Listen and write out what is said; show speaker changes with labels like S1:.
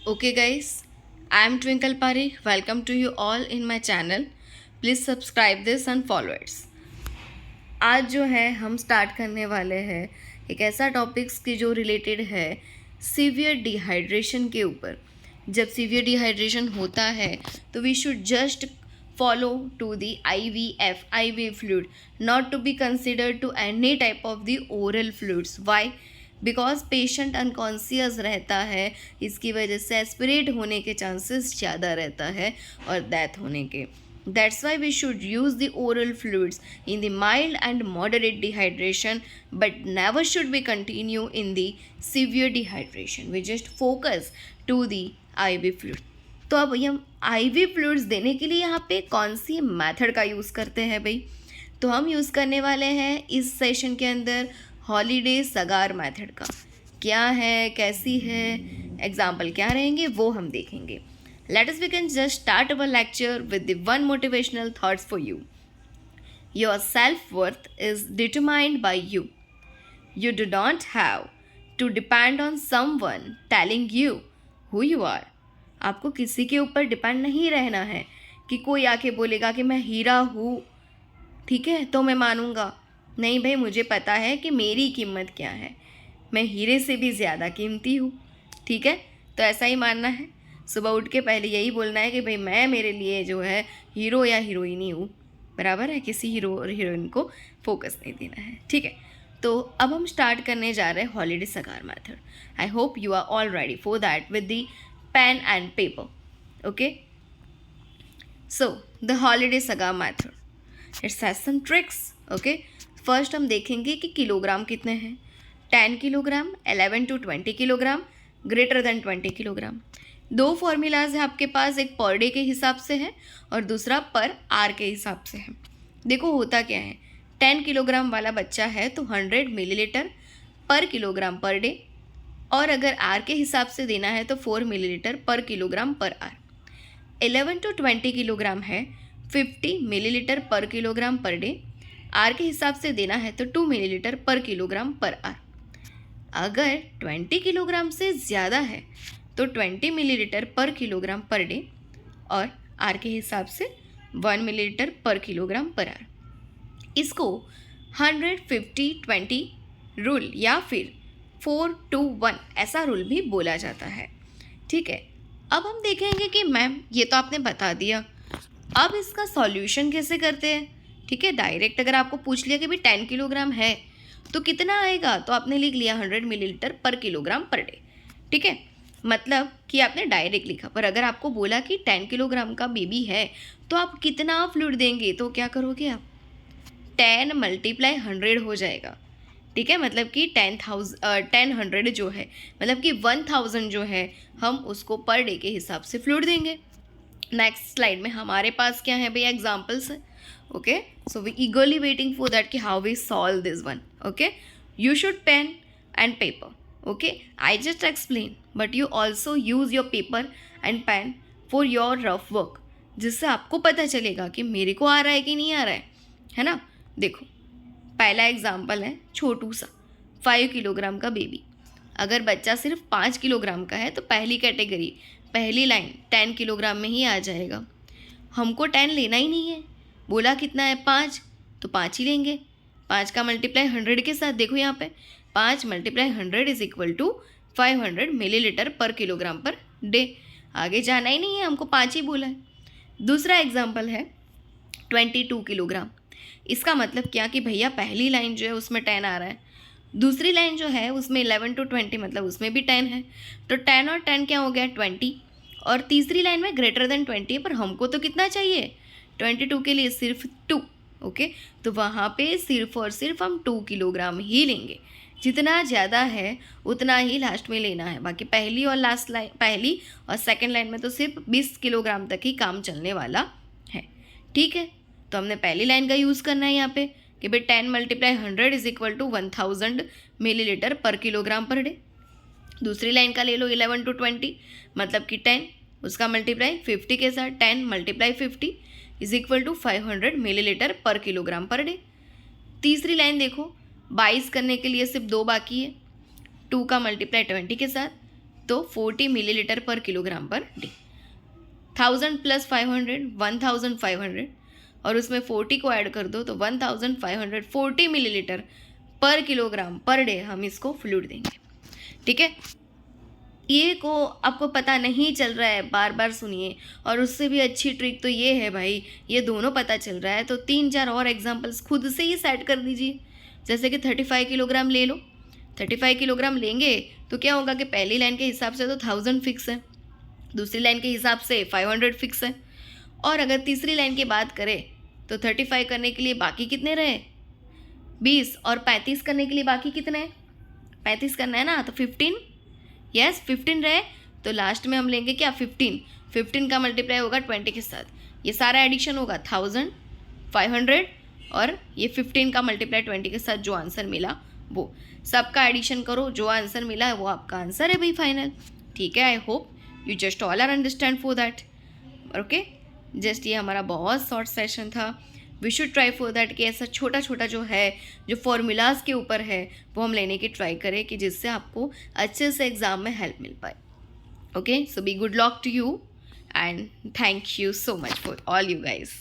S1: Okay guys, I am Twinkle Parikh. Welcome to you all in my channel. Please subscribe this and follow it. आज जो है हम start करने वाले हैं एक ऐसा टॉपिक्स की जो रिलेटेड है सीवियर डिहाइड्रेशन के ऊपर। जब सीवियर डिहाइड्रेशन होता है तो we should just follow to the IV fluid, not to be considered to any type of the oral fluids. Why? Because patient unconscious रहता है, इसकी वजह से एस्पिरेट होने के चांसेस ज़्यादा रहता है और डेथ होने के। That's why we should use the oral fluids in the mild and moderate dehydration, but never should be continue in the severe dehydration. We just focus to the IV fluid. तो अब हम IV fluids देने के लिए यहाँ पे कौन सी method का यूज़ करते हैं भाई? तो हम यूज़ करने वाले हैं इस सेशन के अंदर हॉलीडे सगार मेथड का। क्या है, कैसी है, एग्जाम्पल क्या रहेंगे वो हम देखेंगे। Let us begin just start our lecture with the one motivational thoughts for you. Your self worth is determined by you. You do not have to depend on someone telling you who you are. आपको किसी के ऊपर depend नहीं रहना है कि कोई आके बोलेगा कि मैं हीरा हूँ, ठीक है, तो मैं मानूंगा। नहीं भाई, मुझे पता है कि मेरी कीमत क्या है, मैं हीरे से भी ज़्यादा कीमती हूँ, ठीक है। तो ऐसा ही मानना है। सुबह उठ के पहले यही बोलना है कि भाई मैं मेरे लिए जो है हीरो या हीरोइन ही हूँ, बराबर है। किसी हीरो और हीरोइन को फोकस नहीं देना है, ठीक है। तो अब हम स्टार्ट करने जा रहे हैं Holliday Segar method. I hope you are all ready for that with the pen and paper. Okay, so the Holliday Segar method, it's has some tricks. Okay, first हम देखेंगे कि किलोग्राम कितने हैं। 10 kilogram, 11 to 20 kilogram, greater than 20 kilogram. दो formulas है आपके पास, एक per day के हिसाब से है और दूसरा पर आर के हिसाब से है। देखो होता क्या है, 10 किलोग्राम वाला बच्चा है तो 100 millilitre per kilogram per day, और अगर आर के हिसाब से देना है तो 4 मिलीलीटर पर किलोग्राम पर आर। 11 to 20 किलोग्राम है 50 millilitre per kilogram per day, are के हिसाब से देना है तो 2 मिलीलीटर पर किलोग्राम पर आर। अगर 20 किलोग्राम से ज़्यादा है तो 20 millilitre per kilogram per day और आर के हिसाब से 1 मिलीलीटर पर किलोग्राम पर आर। इसको 100-50-20 रूल या फिर 4-2-1 ऐसा रूल भी बोला जाता है, ठीक है। अब हम देखेंगे कि मैम ये तो आपने बता दिया, अब इसका सॉल्यूशन कैसे करते हैं, ठीक है। डायरेक्ट अगर आपको पूछ लिया कि भाई 10 किलोग्राम है तो कितना आएगा, तो आपने लिख लिया 100 millilitre per kilogram per day, ठीक है। मतलब कि आपने डायरेक्ट लिखा। पर अगर आपको बोला कि 10 किलोग्राम का बेबी है तो आप कितना फ्लूइड देंगे, तो क्या करोगे आप, 10 × 100 हो जाएगा, ठीक है। मतलब कि 10 जो है, मतलब कि 1000 जो है हम उसको पर डे के हिसाब से फ्लूइड देंगे। नेक्स्ट स्लाइड में हमारे पास क्या है भाई, एग्जाम्पल्स है। Okay, so we eagerly waiting for that कि how we solve this one. Okay, you should pen and paper. Okay, I just explain, but you also use your paper and pen for your rough work, जिससे आपको पता चलेगा कि मेरे को आ रहा है कि नहीं आ रहा है ना। देखो, पहला एग्जाम्पल है छोटू सा 5 किलोग्राम का बेबी। अगर बच्चा सिर्फ 5 किलोग्राम का है तो पहली कैटेगरी, पहली लाइन 10 किलोग्राम में ही आ जाएगा। हमको 10 लेना ही नहीं है, बोला कितना है 5, तो 5 ही लेंगे। 5 का मल्टीप्लाई 100 के साथ, देखो यहाँ पे 5 × 100 is equal to 500 millilitre per kilogram per day. आगे जाना ही नहीं है, हमको 5 ही बोला है। दूसरा एग्जाम्पल है 22 किलोग्राम। इसका मतलब क्या कि भैया पहली लाइन जो है उसमें 10 आ रहा है, दूसरी लाइन जो है उसमें 11 to 20 मतलब उसमें भी 10 है, तो 10 और 10 क्या हो गया 20, और तीसरी लाइन में ग्रेटर देन 20, पर हमको तो कितना चाहिए 22 के लिए सिर्फ 2। ओके, तो वहाँ पे सिर्फ और सिर्फ हम 2 किलोग्राम ही लेंगे, जितना ज़्यादा है उतना ही लास्ट में लेना है। बाकी पहली और लास्ट लाइन, पहली और सेकंड लाइन में तो सिर्फ 20 किलोग्राम तक ही काम चलने वाला है, ठीक है। तो हमने पहली लाइन का यूज़ करना है यहाँ पे कि भाई 10 × 100 is equal to 1000 millilitre per kilogram per day. दूसरी लाइन का ले लो 11 to 20 मतलब कि 10, उसका मल्टीप्लाई 50 के साथ, 10 × 50 is equal to 500 millilitre per kilogram per day. तीसरी लाइन देखो, 22 करने के लिए सिर्फ 2 बाकी है, 2 का मल्टीप्लाई 20 के साथ, तो 40 millilitre per kilogram per day. 1000 plus 500 1500 और उसमें 40 को ऐड कर दो तो 1540 millilitre per kilogram per day हम इसको फ्लूइड देंगे। ठीक है, ये को आपको पता नहीं चल रहा है, बार बार सुनिए। और उससे भी अच्छी ट्रिक तो ये है भाई, ये दोनों पता चल रहा है तो 3-4 और एग्जांपल्स खुद से ही सेट कर दीजिए। जैसे कि 35 किलोग्राम ले लो, 35 किलोग्राम लेंगे तो क्या होगा कि पहली लाइन के हिसाब से तो 1000 फिक्स है, दूसरी लाइन के हिसाब से 500 फिक्स है, और अगर तीसरी लाइन की बात करें तो 35 करने के लिए बाकी कितने रहे 20, और 35 करने के लिए बाकी कितने हैं 35 करना है ना, तो 15, यस 15 रहे। तो लास्ट में हम लेंगे क्या 15 का मल्टीप्लाई होगा 20 के साथ, ये सारा एडिशन होगा 1000 500 और ये 15 का मल्टीप्लाई 20 के साथ जो आंसर मिला वो सबका एडिशन करो, जो आंसर मिला है वो आपका आंसर है भाई फाइनल। ठीक है, I hope you just all are understand for that. Okay, just ये हमारा बहुत शॉर्ट सेशन था। We should try for that कि ऐसा छोटा छोटा जो है, जो फॉर्मूलाज के ऊपर है वो हम लेने की ट्राई करें कि जिससे आपको अच्छे से एग्ज़ाम में हेल्प मिल पाए। Okay, so be good luck to you and thank you so much for all you guys.